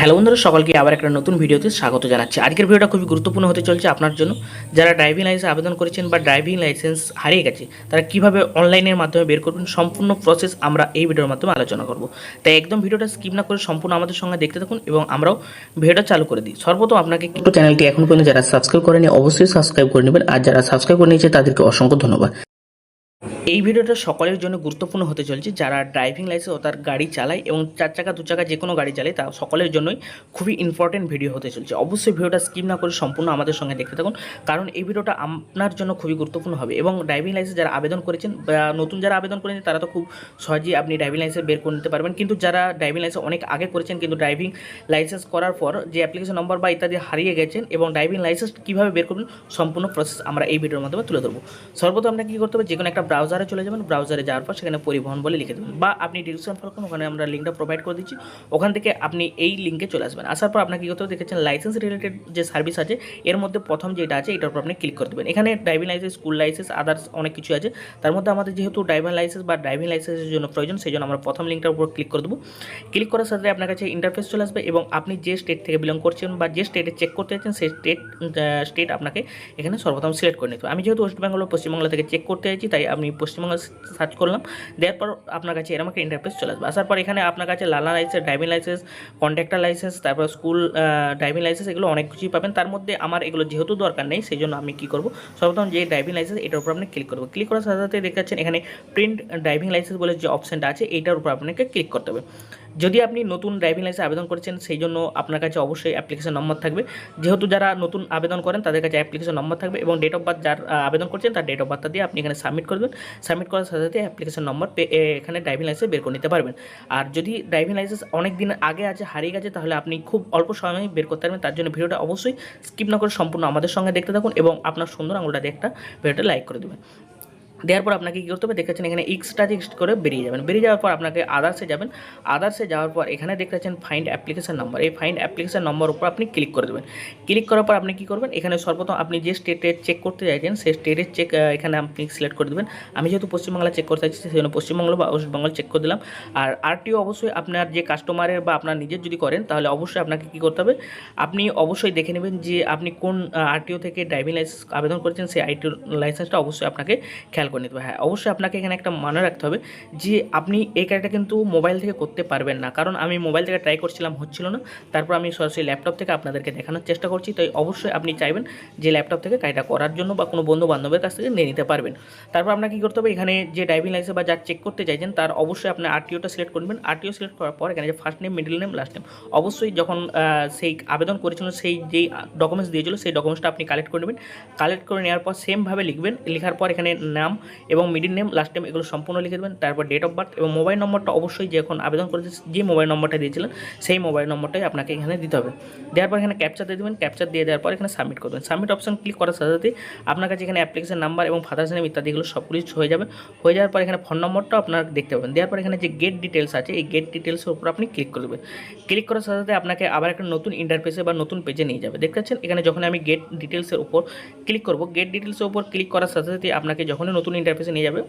Hello বন্ধুরা, সকলকে আবার একটা নতুন ভিডিওতে স্বাগত জানাচ্ছি। আজকের ভিডিওটা খুবই গুরুত্বপূর্ণ হতে চলছে আপনার জন্য। যারা ড্রাইভিং লাইসেন্স আবেদন করেছেন বা ড্রাইভিং লাইসেন্স হারিয়ে গেছে, তারা কিভাবে অনলাইনের মাধ্যমে বের করবেন, সম্পূর্ণ প্রসেস আমরা এই ভিডিওর মাধ্যমে আলোচনা করব। তাই একদম ভিডিওটা স্কিপ না করে সম্পূর্ণ আমাদের সঙ্গে দেখতে থাকুন এবং আমরাও ভিডিওটা চালু করে দিই। সর্বপ্রথম আপনাকে কিন্তু চ্যানেলটি এখন পর্যন্ত যারা সাবস্ক্রাইব করেনি অবশ্যই সাবস্ক্রাইব করে নেবেন, আর যারা সাবস্ক্রাইব করে নিয়েছে তাদেরকে অসংখ্য ধন্যবাদ। এই ভিডিওটা সকলের জন্য গুরুত্বপূর্ণ হতে চলছে। যারা ড্রাইভিং লাইসেন্স ও তার গাড়ি চালায় এবং 4 চাকা 2 চাকা যে কোনো গাড়ি চালায়, তা সকলের জন্যই খুবই ইম্পর্টেন্ট ভিডিও হতে চলছে। অবশ্যই ভিডিওটা স্কিপ না করে সম্পূর্ণ আমাদের সঙ্গে দেখতে থাকুন, কারণ এই ভিডিওটা আপনার জন্য খুবই গুরুত্বপূর্ণ হবে। এবং ড্রাইভিং লাইসেন্স যারা আবেদন করেছেন বা নতুন যারা আবেদন করেছেন, তারা তো খুব সহজেই আপনি ড্রাইভিং লাইসেন্স বের করে নিতে পারবেন। কিন্তু যারা ড্রাইভিং লাইসেন্স অনেক আগে করেছেন কিন্তু ড্রাইভিং লাইসেন্স করার পর যে অ্যাপ্লিকেশন নম্বর বা ইত্যাদি হারিয়ে গেছেন এবং ড্রাইভিং লাইসেন্স কীভাবে বের করবেন, সম্পূর্ণ প্রসেস আমরা এই ভিডিওর মাধ্যমে তুলে ধরবো। সর্বপ্রথম আপনাকে কী করতে হবে, যে কোনো একটা ব্রাউজারে চলে যাবেন। ব্রাউজারে যাওয়ার পর সেখানে পরিবহন বলে লিখে দেবেন, বা আপনি ডিসক্রিপশন ফলো করুন, ওখানে আমরা লিঙ্কটা প্রোভাইড করে দিচ্ছি। ওখান থেকে আপনি এই লিঙ্কে চলে আসবেন। আসার পর আপনাকে কী করতে হবে, দেখেছেন লাইসেন্স রিলেটেড যে সার্ভিস আছে, এর মধ্যে প্রথম যেটা আছে এটার উপর আপনি ক্লিক করে দেবেন। এখানে driving licence, school licence, others অনেক কিছু আছে। তার মধ্যে আমাদের যেহেতু ড্রাইভিং লাইসেন্স বা ড্রাইভিং লাইসেন্সের জন্য প্রয়োজন, সেই জন্য আমরা প্রথম লিঙ্কটার উপর ক্লিক করে দেবো। ক্লিক করার সাথে আপনার কাছে ইন্টারফেস চলে আসবে এবং আপনি যে স্টেট থেকে বিলং করছেন বা যে স্টেটে চেক করতে চাচ্ছেন, সেই স্টেট আপনাকে এখানে সর্বপ্রথম সিলেক্ট করে নিতে হবে। আমি যেহেতু ওয়েস্ট বেঙ্গল ও পশ্চিমবাংলা থেকে চেক করতে চাইছি, তাই আমি পশ্চিমবঙ্গ সার্চ করলাম। দেওয়ার পর আপনার কাছে এরকম একটা ইন্টারফেস চলে আসবে। আসার পর এখানে আপনার কাছে learner licence, driving licence, contractor licence, তারপর স্কুল ড্রাইভিং লাইসেন্স, এগুলো অনেক কিছুই পাবেন। তার মধ্যে আমার এগুলো যেহেতু দরকার নেই, সেই জন্য আমি কী করবো, সর্বপ্রথম যে ড্রাইভিং লাইসেন্স এটার উপর আপনি ক্লিক করবো। ক্লিক করার সাথে সাথে দেখতে পাচ্ছেন এখানে প্রিন্ট ড্রাইভিং লাইসেন্স বলে যে অপশানটা আছে, এইটার উপর আপনাকে ক্লিক করতে হবে। যদি আপনি নতুন ড্রাইভিং লাইসেন্স আবেদন করেছেন, সেই জন্য আপনার কাছে অবশ্যই অ্যাপ্লিকেশন নম্বর থাকবে। যেহেতু যারা নতুন আবেদন করেন তাদের কাছে অ্যাপ্লিকেশন নম্বর থাকবে এবং ডেট অফ বার্থ যার আবেদন করছেন তার ডেট অফ বার্থটা দিয়ে আপনি এখানে সাবমিট করবেন। সাবমিট করার সাথে সাথে অ্যাপ্লিকেশন নম্বর এখানে ড্রাইভিং লাইসেন্স বের করে নিতে পারবেন। আর যদি ড্রাইভিং লাইসেন্স অনেক দিন আগে আছে, হারিয়ে গেছে, তাহলে আপনি খুব অল্প সময়ে বের করতে পারবেন। তার জন্য ভিডিওটা অবশ্যই স্কিপ না করে সম্পূর্ণ আমাদের সঙ্গে দেখতে থাকুন এবং আপনার সুন্দর আঙুলটা দিয়ে একটা ভিডিওটা লাইক করে দেবেন। দেওয়ার পর আপনাকে কী করতে হবে, দেখেছেন এখানে এক্সট্রা করে বেরিয়ে যাবেন। বেরিয়ে যাওয়ার পর আপনাকে আদার্সে যাবেন। আদার্সে যাওয়ার পর এখানে দেখতে পাচ্ছেন ফাইন্ড অ্যাপ্লিকেশন নম্বর। এই ফাইন্ড অ্যাপ্লিকেশন নম্বর উপর আপনি ক্লিক করে দেবেন। ক্লিক করার পর আপনি কী করবেন, এখানে সর্বপ্রথম আপনি যে স্টেটে চেক করতে চাইছেন সেই স্টেটের চেক এখানে আপনি সিলেক্ট করে দেবেন। আমি যেহেতু পশ্চিমবাংলা চেক করতে চাইছি, সেই জন্য পশ্চিমবঙ্গ বা ওয়েস্ট বেঙ্গল চেক করে দিলাম। আর আরটিও অবশ্যই আপনার যে কাস্টমারের বা আপনার নিজের যদি করেন, তাহলে অবশ্যই আপনাকে কী করতে হবে, আপনি অবশ্যই দেখে নেবেন যে আপনি কোন আরটিও থেকে ড্রাইভিং লাইসেন্স আবেদন করেছেন, সেই আরটিও লাইসেন্সটা অবশ্যই আপনাকে খেয়াল করে নিতে হবে। হ্যাঁ, অবশ্যই আপনাকে এখানে একটা মনে রাখতে হবে যে আপনি এই কাজটা কিন্তু মোবাইল থেকে করতে পারবেন না, কারণ আমি মোবাইল থেকে ট্রাই করছিলাম, হচ্ছিল না। তারপর আমি সরাসরি ল্যাপটপ থেকে আপনাদেরকে দেখানোর চেষ্টা করছি। তাই অবশ্যই আপনি চাইবেন যে ল্যাপটপ থেকে কাজটা করার জন্য বা কোনো বন্ধু বান্ধবের কাছ থেকে নিয়ে নিতে পারবেন। তারপর আপনাকে কী করতে হবে, এখানে যে ড্রাইভিং লাইসেন্স বা যার চেক করতে চাইছেন তার অবশ্যই আপনার আরটিওটা সিলেক্ট করবেন। আরটিও সিলেক্ট করার পর এখানে যে first name, middle name, last name, অবশ্যই যখন সেই আবেদন করেছিল সেই যেই ডকুমেন্টস দিয়েছিল সেই ডকুমেন্টসটা আপনি কালেক্ট করে নেবেন। কালেক্ট করে নেওয়ার পর সেমভাবে লিখবেন। লেখার পর এখানে নাম এবং মিডল নেম, লাস্ট নেম এগুলো সম্পূর্ণ লিখে দেবেন। তারপর ডেট অফ বার্থ এবং মোবাইল নম্বরটা অবশ্যই যখন আবেদন করেছে যে মোবাইল নম্বরটা দিয়েছিলেন সেই মোবাইল নম্বরটাই আপনাকে এখানে দিতে হবে। দেওয়ার পর এখানে ক্যাপচা দিয়ে দেবেন। ক্যাপচা দিয়ে দেওয়ার পর এখানে সাবমিট করবেন। সাবমিট অপশন ক্লিক করার সাথে সাথে আপনার কাছে এখানে অ্যাপ্লিকেশন নাম্বার এবং ফাদার্স নেম ইত্যাদিগুলো সবগুলি হয়ে যাবে। হয়ে যাওয়ার পর এখানে ফোন নম্বরটাও আপনার দেখতে পাবেন। দেওয়ার পর এখানে যে গেট ডিটেলস আছে, এই গেট ডিটেলসের উপর আপনি ক্লিক করে দেবেন। ক্লিক করার সাথে সাথে আপনাকে আবার একটা নতুন ইন্টারফেসে বা নতুন পেজে নিয়ে যাবে। দেখতে পাচ্ছেন এখানে যখন আমি গেট ডিটেলসের উপর ক্লিক করব, গেট ডিটেলসের উপর ক্লিক করার সাথে সাথে আপনাকে যখনই নতুন ইন্টারফেসে নিয়ে যাবে,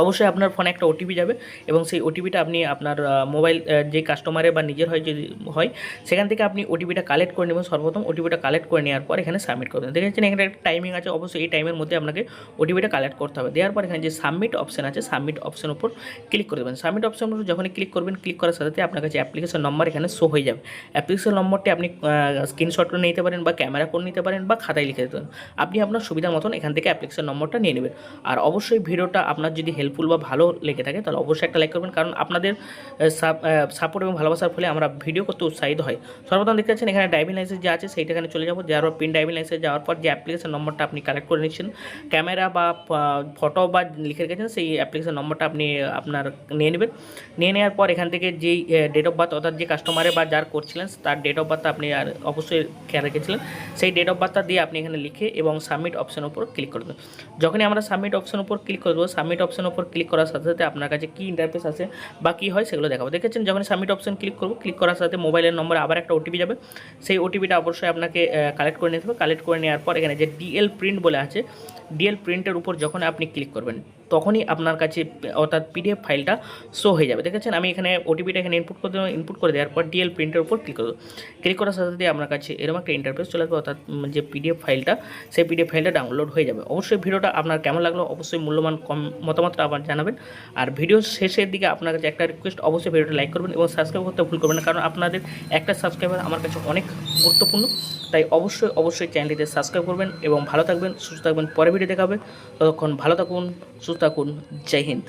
অবশ্যই আপনার ফোনে একটা ওটিপি যাবে এবং সেই ওটিপিটা আপনি আপনার মোবাইল যে কাস্টমারের বা নিজের হয় যদি হয়, সেখান থেকে আপনি ওটিপিটা কালেক্ট করে নেবেন। সর্বপ্রথম ওটিপিটা কালেক্ট করে নেওয়ার পর এখানে সাবমিট করবেন। দেখেছেন এখানে একটা টাইমিং আছে, অবশ্যই এই টাইমের মধ্যে আপনাকে ওটিপিটা কালেক্ট করতে হবে। দেওয়ার পর এখানে যে সাবমিট অপশন আছে, সাবমিট অপশন উপর ক্লিক করে দেবেন। সাবমিট অপশন উপর যখনই ক্লিক করবেন, ক্লিক করার সাথে আপনার কাছে অ্যাপ্লিকেশন নম্বর এখানে শো হয়ে যাবে। অ্যাপ্লিকেশন নম্বরটি আপনি স্ক্রিনশট করে নিতে পারেন বা ক্যামেরা করে নিতে পারেন বা খাতায় লিখে দিতে পারেন। আপনি আপনার সুবিধা মতন এখান থেকে অ্যাপ্লিকেশন নম্বরটা নিয়ে নেবেন। আর অবশ্যই ভিডিওটা আপনার যদি হেল্পফুল বা ভালো লেগে থাকে তাহলে অবশ্যই একটা লাইক করবেন, কারণ আপনাদের সাপোর্ট এবং ভালোবাসার ফলে আমরা ভিডিও করতে উৎসাহিত হয়। সর্বপ্রথম দেখতে পাচ্ছেন এখানে ড্রাইভিং লাইসেন্স যে আছে সেইটা এখানে চলে যাবো। যাওয়ার পর পিন ড্রাইভিং লাইসেন্স যাওয়ার পর যে অ্যাপ্লিকেশন নম্বরটা আপনি কালেক্ট করে নিচ্ছেন, ক্যামেরা বা ফটো বা লিখে রেখেছেন, সেই অ্যাপ্লিকেশন নম্বরটা আপনি আপনার নিয়ে নেবেন। নিয়ে নেওয়ার পর এখান থেকে যেই ডেট অফ বার্থ অর্থাৎ যে কাস্টমারে বা যার করছিলেন তার ডেট অফ বার্থ আপনি আর অবশ্যই খেয়াল রেখেছিলেন, সেই ডেট অফ বার্থটা দিয়ে আপনি এখানে লিখে এবং সাবমিট অপশন উপর ক্লিক করবেন। যখনই আমরা সাবমিট অপশন উপর ক্লিক করবো, সাবমিট অপশন উপর ক্লিক করার সাথে সাথে আপনার কাছে কী ইন্টারফেস আসে বা কী হয় সেগুলো দেখাবো। দেখেছেন যখন সাবমিট অপশন ক্লিক করবো, ক্লিক করার সাথে মোবাইলের নম্বরে আবার একটা ওটিপি যাবে। সেই ওটিপিটা অবশ্যই আপনাকে কালেক্ট করে নিতে হবে। কালেক্ট করে নেওয়ার পর এখানে যে ডিএল প্রিন্ট বলে আছে, ডিএল প্রিন্টের উপর যখন আপনি ক্লিক করবেন তখনই আপনার কাছে অর্থাৎ পিডিএফ ফাইলটা শো হয়ে যাবে। দেখেছেন আমি এখানে ওটিপিটা এখানে ইনপুট করে দেওয়ার পর ডিএল প্রিন্টের উপর ক্লিক করবো। ক্লিক করার সাথে সাথে আপনার কাছে এরকম একটা ইন্টারফেস চলে আসবে, অর্থাৎ যে পিডিএফ ফাইলটা, সেই পিডিএফ ফাইলটা ডাউনলোড হয়ে যাবে। অবশ্যই ভিডিওটা আপনার কেমন লাগলো অবশ্যই মূল্যবান মতামতটা আবার জানাবেন। আর ভিডিও শেষের দিকে আপনার কাছে একটা রিকোয়েস্ট, অবশ্যই ভিডিওটা লাইক করবেন এবং সাবস্ক্রাইব করতে ভুল করবেন না, কারণ আপনাদের একটা সাবস্ক্রাইবার আমার কাছে অনেক গুরুত্বপূর্ণ। তাই অবশ্যই চ্যানেলটিতে সাবস্ক্রাইব করবেন এবং ভালো থাকবেন, সুস্থ থাকবেন। পরে ভিডিও দেখা হবে, ততক্ষণ ভালো থাকুন, সুস্থ থাকুন। জয় হিন্দ।